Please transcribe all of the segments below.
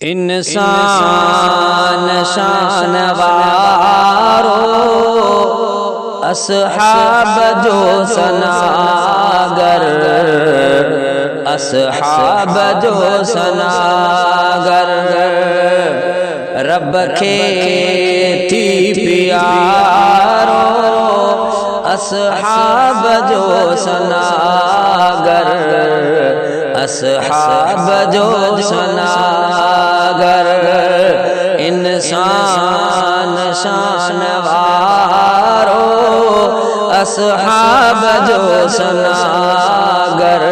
इंसान शानवारो अस्हाब जो सनागर, अस्हाब जो सनागर, रब के थी प्यारो अस्हाब जो सनागर, अस्हाब जो सनागर। इंसान शानवारो अस्हाब जो सनागर,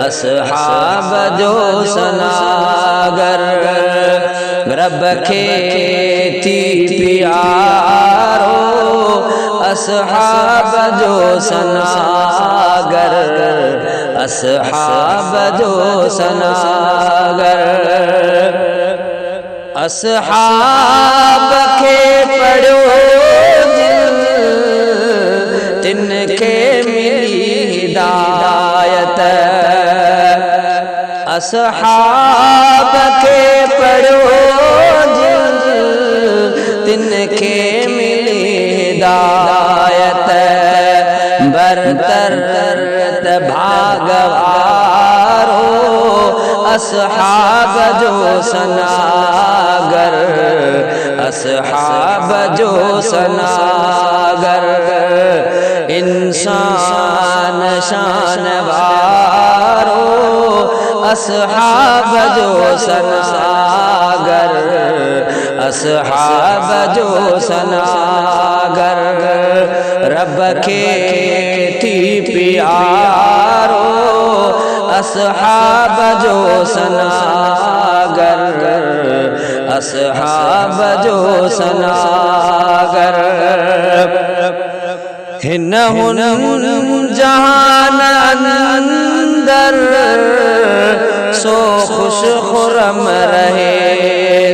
अस्हाब जो सनागर, रब के थी प्यारो अस्हाब जो सनागर, अस्हाब जो सनागर। अस्हाब के पढ़ो तिनके मिली हिदायत, अस्हाब के पढ़ो तिनके मिली हिदायत, बरतर भागवारो अस्हाब जो सनागर, अस्हाब जो सनागर। इंसान शानवारो अस्हाब जो सनागर, अस्हाब जो सनागर, रब के थी प्यारो अस्हाब जो सनागर, अस्हाब जो सनागर। हिन्हुन जहान अंदर सो खुश खुरम रहे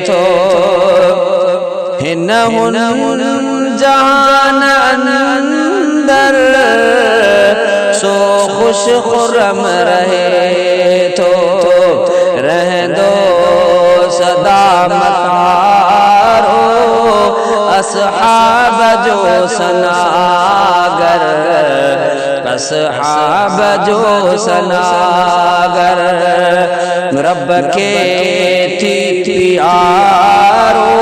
तो, हिन्हुन जहान अंदर सो खुश खुरम रहे तो, रह दो सदा मकारो अस्हाब जो सनागर, अस्हाब जो सनागर, रब के थी प्यारो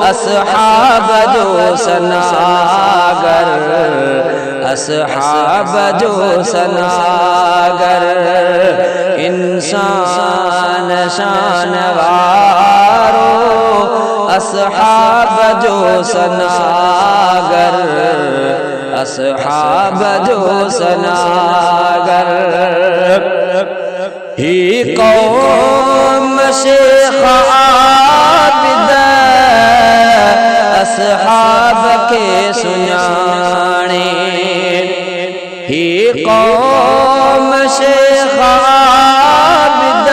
अस्हाब जो सनागर, अस्हाब जो सनागर। इंसान शानवारो अस्हाब जो सनागर, अस्हाब जो सनागर। ही कौम शेख आबिद अस्हाब के सुनाने, ही कौम शेख आबिद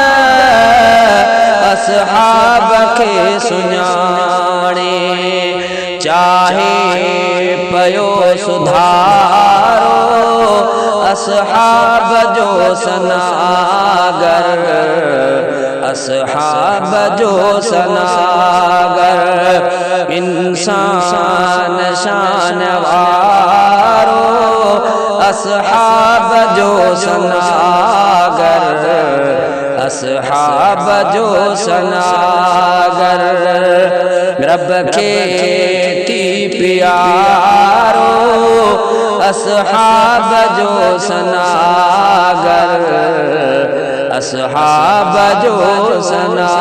अस्हाब के सुनाने, चाहे पयो सुधारो अस्हाब जो सनागर, अस्हाब जो सनागर। इंसान शानवारो अस्हाब जो सनागर, अस्हाब जो सनागर, रब के थी प्यारो अस्हाब जो सनागर, अस्हाब जो सनागर।